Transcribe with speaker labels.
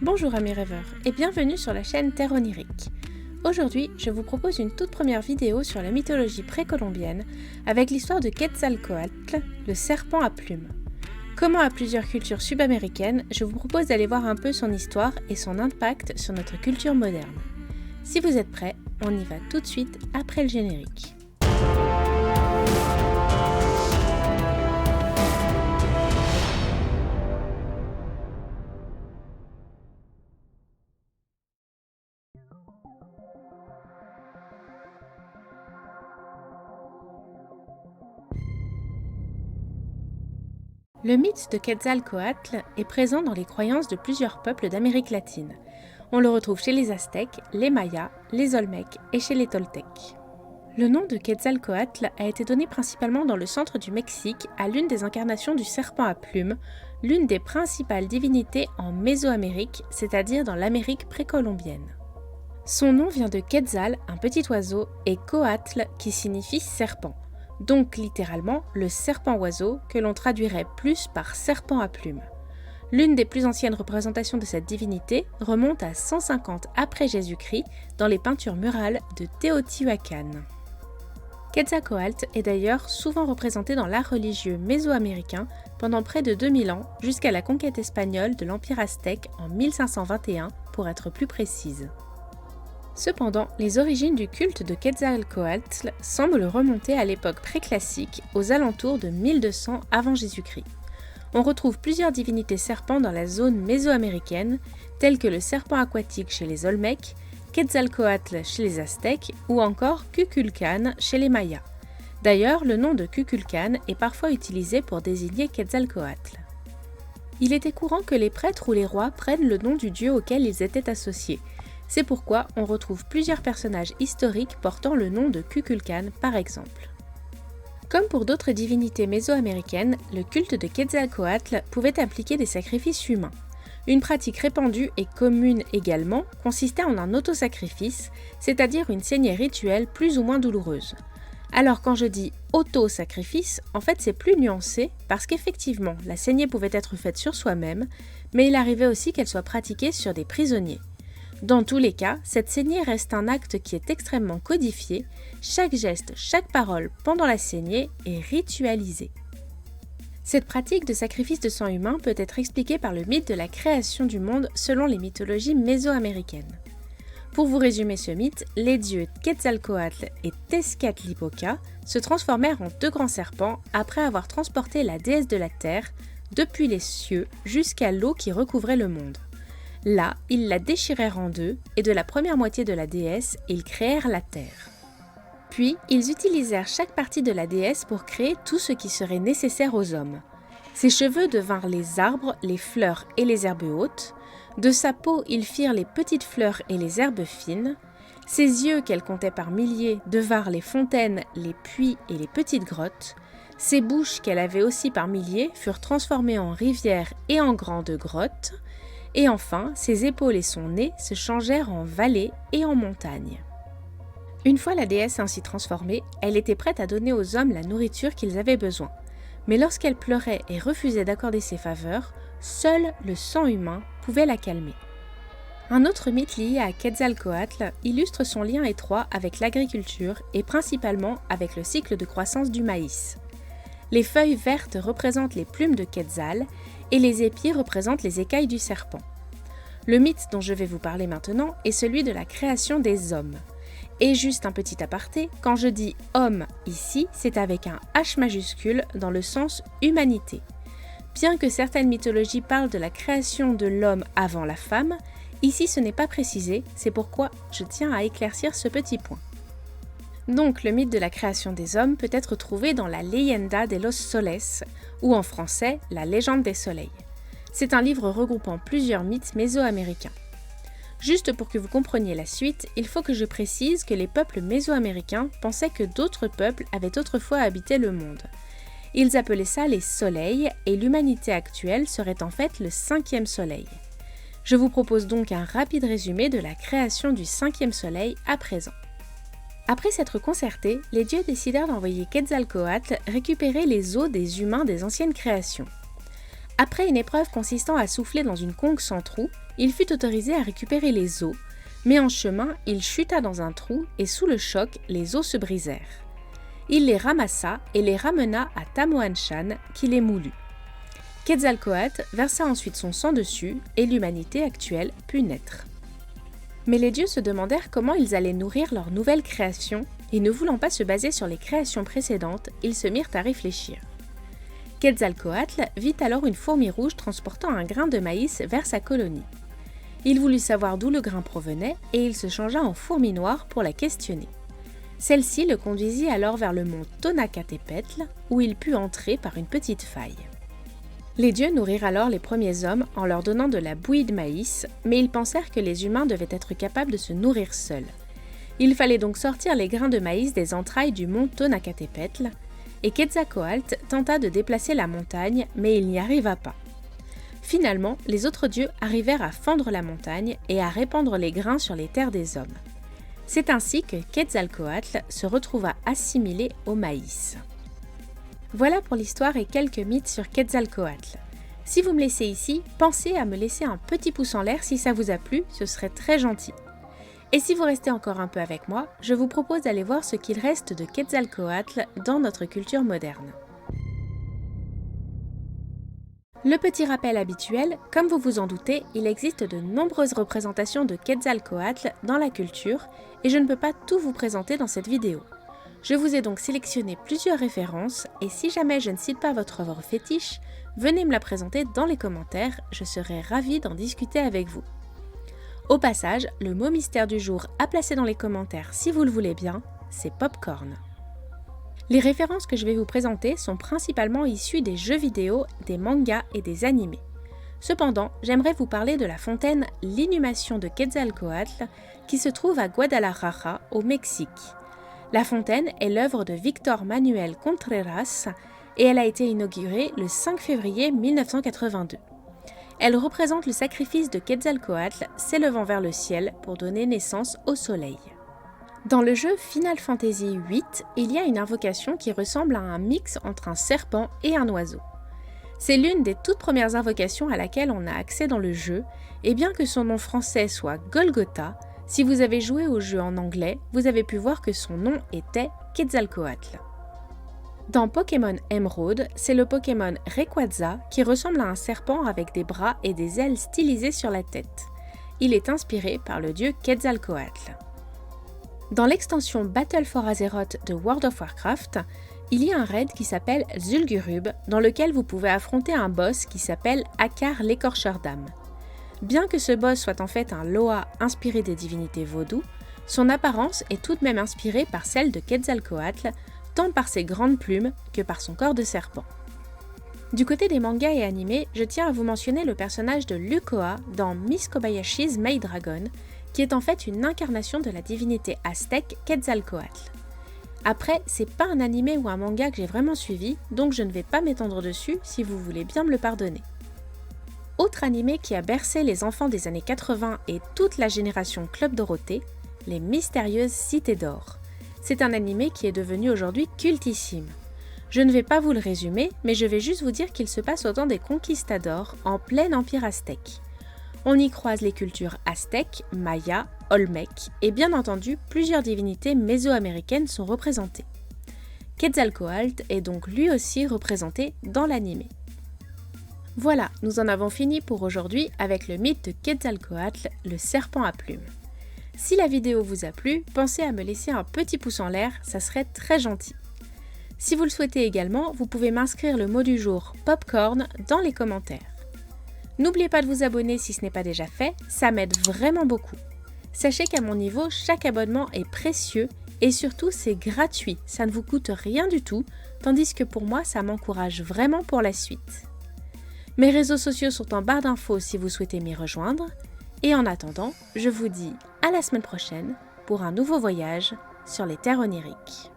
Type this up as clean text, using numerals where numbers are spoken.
Speaker 1: Bonjour amis rêveurs et bienvenue sur la chaîne Terre Onirique. Aujourd'hui, je vous propose une toute première vidéo sur la mythologie précolombienne avec l'histoire de Quetzalcoatl, le serpent à plumes. Comme à plusieurs cultures sud-américaines, je vous propose d'aller voir un peu son histoire et son impact sur notre culture moderne. Si vous êtes prêts, on y va tout de suite après le générique. Le mythe de Quetzalcoatl est présent dans les croyances de plusieurs peuples d'Amérique latine. On le retrouve chez les Aztèques, les Mayas, les Olmèques et chez les Toltèques. Le nom de Quetzalcoatl a été donné principalement dans le centre du Mexique à l'une des incarnations du serpent à plumes, l'une des principales divinités en Mésoamérique, c'est-à-dire dans l'Amérique précolombienne. Son nom vient de Quetzal, un petit oiseau, et Coatl, qui signifie serpent. Donc littéralement le serpent-oiseau que l'on traduirait plus par serpent à plumes. L'une des plus anciennes représentations de cette divinité remonte à 150 après Jésus-Christ dans les peintures murales de Teotihuacan. Quetzalcoatl est d'ailleurs souvent représenté dans l'art religieux mésoaméricain pendant près de 2000 ans jusqu'à la conquête espagnole de l'Empire aztèque en 1521 pour être plus précise. Cependant, les origines du culte de Quetzalcoatl semblent remonter à l'époque préclassique, aux alentours de 1200 avant Jésus-Christ. On retrouve plusieurs divinités serpents dans la zone mésoaméricaine, telles que le serpent aquatique chez les Olmèques, Quetzalcoatl chez les Aztèques ou encore Kukulcan chez les Mayas. D'ailleurs, le nom de Kukulcan est parfois utilisé pour désigner Quetzalcoatl. Il était courant que les prêtres ou les rois prennent le nom du dieu auquel ils étaient associés. C'est pourquoi on retrouve plusieurs personnages historiques portant le nom de Kukulcan par exemple. Comme pour d'autres divinités mésoaméricaines, le culte de Quetzalcoatl pouvait impliquer des sacrifices humains. Une pratique répandue et commune également consistait en un autosacrifice, c'est-à-dire une saignée rituelle plus ou moins douloureuse. Alors quand je dis auto-sacrifice, en fait c'est plus nuancé parce qu'effectivement la saignée pouvait être faite sur soi-même, mais il arrivait aussi qu'elle soit pratiquée sur des prisonniers. Dans tous les cas, cette saignée reste un acte qui est extrêmement codifié, chaque geste, chaque parole pendant la saignée est ritualisée. Cette pratique de sacrifice de sang humain peut être expliquée par le mythe de la création du monde selon les mythologies mésoaméricaines. Pour vous résumer ce mythe, les dieux Quetzalcoatl et Tezcatlipoca se transformèrent en deux grands serpents après avoir transporté la déesse de la terre depuis les cieux jusqu'à l'eau qui recouvrait le monde. Là, ils la déchirèrent en deux et de la première moitié de la déesse, ils créèrent la terre. Puis, ils utilisèrent chaque partie de la déesse pour créer tout ce qui serait nécessaire aux hommes. Ses cheveux devinrent les arbres, les fleurs et les herbes hautes. De sa peau, ils firent les petites fleurs et les herbes fines. Ses yeux, qu'elle comptait par milliers, devinrent les fontaines, les puits et les petites grottes. Ses bouches, qu'elle avait aussi par milliers, furent transformées en rivières et en grandes grottes. Et enfin, ses épaules et son nez se changèrent en vallées et en montagnes. Une fois la déesse ainsi transformée, elle était prête à donner aux hommes la nourriture qu'ils avaient besoin. Mais lorsqu'elle pleurait et refusait d'accorder ses faveurs, seul le sang humain pouvait la calmer. Un autre mythe lié à Quetzalcoatl illustre son lien étroit avec l'agriculture et principalement avec le cycle de croissance du maïs. Les feuilles vertes représentent les plumes de Quetzal et les épis représentent les écailles du serpent. Le mythe dont je vais vous parler maintenant est celui de la création des hommes. Et juste un petit aparté, quand je dis « homme » ici, c'est avec un H majuscule dans le sens « humanité ». Bien que certaines mythologies parlent de la création de l'homme avant la femme, ici ce n'est pas précisé, c'est pourquoi je tiens à éclaircir ce petit point. Donc le mythe de la création des hommes peut être trouvé dans la Leyenda de los Soles, ou en français, la légende des soleils. C'est un livre regroupant plusieurs mythes mésoaméricains. Juste pour que vous compreniez la suite, il faut que je précise que les peuples mésoaméricains pensaient que d'autres peuples avaient autrefois habité le monde. Ils appelaient ça les soleils, et l'humanité actuelle serait en fait le 5e soleil. Je vous propose donc un rapide résumé de la création du 5e soleil à présent. Après s'être concertés, les dieux décidèrent d'envoyer Quetzalcoatl récupérer les os des humains des anciennes créations. Après une épreuve consistant à souffler dans une conque sans trou, il fut autorisé à récupérer les os, mais en chemin, il chuta dans un trou et sous le choc, les os se brisèrent. Il les ramassa et les ramena à Tamoanchan qui les moulut. Quetzalcoatl versa ensuite son sang dessus et l'humanité actuelle put naître. Mais les dieux se demandèrent comment ils allaient nourrir leur nouvelle création et ne voulant pas se baser sur les créations précédentes, ils se mirent à réfléchir. Quetzalcoatl vit alors une fourmi rouge transportant un grain de maïs vers sa colonie. Il voulut savoir d'où le grain provenait et il se changea en fourmi noire pour la questionner. Celle-ci le conduisit alors vers le mont Tonacatépetl où il put entrer par une petite faille. Les dieux nourrirent alors les premiers hommes en leur donnant de la bouillie de maïs, mais ils pensèrent que les humains devaient être capables de se nourrir seuls. Il fallait donc sortir les grains de maïs des entrailles du mont Tonacatépetl, et Quetzalcoatl tenta de déplacer la montagne, mais il n'y arriva pas. Finalement, les autres dieux arrivèrent à fendre la montagne et à répandre les grains sur les terres des hommes. C'est ainsi que Quetzalcoatl se retrouva assimilé au maïs. Voilà pour l'histoire et quelques mythes sur Quetzalcoatl. Si vous me laissez ici, pensez à me laisser un petit pouce en l'air si ça vous a plu, ce serait très gentil. Et si vous restez encore un peu avec moi, je vous propose d'aller voir ce qu'il reste de Quetzalcoatl dans notre culture moderne. Le petit rappel habituel, comme vous vous en doutez, il existe de nombreuses représentations de Quetzalcoatl dans la culture et je ne peux pas tout vous présenter dans cette vidéo. Je vous ai donc sélectionné plusieurs références et si jamais je ne cite pas votre œuvre fétiche, venez me la présenter dans les commentaires, je serai ravie d'en discuter avec vous. Au passage, le mot mystère du jour à placer dans les commentaires si vous le voulez bien, c'est popcorn. Les références que je vais vous présenter sont principalement issues des jeux vidéo, des mangas et des animés. Cependant, j'aimerais vous parler de la fontaine L'Inhumation de Quetzalcoatl qui se trouve à Guadalajara, au Mexique. La fontaine est l'œuvre de Víctor Manuel Contreras et elle a été inaugurée le 5 février 1982. Elle représente le sacrifice de Quetzalcoatl s'élevant vers le ciel pour donner naissance au soleil. Dans le jeu Final Fantasy VIII, il y a une invocation qui ressemble à un mix entre un serpent et un oiseau. C'est l'une des toutes premières invocations à laquelle on a accès dans le jeu, et bien que son nom français soit Golgotha, si vous avez joué au jeu en anglais, vous avez pu voir que son nom était Quetzalcoatl. Dans Pokémon Emerald, c'est le Pokémon Rayquaza qui ressemble à un serpent avec des bras et des ailes stylisées sur la tête. Il est inspiré par le dieu Quetzalcoatl. Dans l'extension Battle for Azeroth de World of Warcraft, il y a un raid qui s'appelle Zul'Gurub, dans lequel vous pouvez affronter un boss qui s'appelle Akar l'écorcheur d'âme. Bien que ce boss soit en fait un Loa inspiré des divinités vaudou, son apparence est tout de même inspirée par celle de Quetzalcoatl, tant par ses grandes plumes que par son corps de serpent. Du côté des mangas et animés, je tiens à vous mentionner le personnage de Lucoa dans Miss Kobayashi's Maid Dragon, qui est en fait une incarnation de la divinité aztèque Quetzalcoatl. Après, c'est pas un animé ou un manga que j'ai vraiment suivi, donc je ne vais pas m'étendre dessus si vous voulez bien me le pardonner. Autre animé qui a bercé les enfants des années 80 et toute la génération Club Dorothée, Les Mystérieuses Cités d'Or. C'est un animé qui est devenu aujourd'hui cultissime. Je ne vais pas vous le résumer, mais je vais juste vous dire qu'il se passe au temps des conquistadors en plein empire aztèque. On y croise les cultures aztèques, mayas, olmèques et bien entendu plusieurs divinités mésoaméricaines sont représentées. Quetzalcoatl est donc lui aussi représenté dans l'animé. Voilà, nous en avons fini pour aujourd'hui avec le mythe de Quetzalcoatl, le serpent à plumes. Si la vidéo vous a plu, pensez à me laisser un petit pouce en l'air, ça serait très gentil. Si vous le souhaitez également, vous pouvez m'inscrire le mot du jour popcorn dans les commentaires. N'oubliez pas de vous abonner si ce n'est pas déjà fait, ça m'aide vraiment beaucoup. Sachez qu'à mon niveau, chaque abonnement est précieux et surtout c'est gratuit, ça ne vous coûte rien du tout, tandis que pour moi ça m'encourage vraiment pour la suite. Mes réseaux sociaux sont en barre d'infos si vous souhaitez m'y rejoindre. Et en attendant, je vous dis à la semaine prochaine pour un nouveau voyage sur les terres oniriques.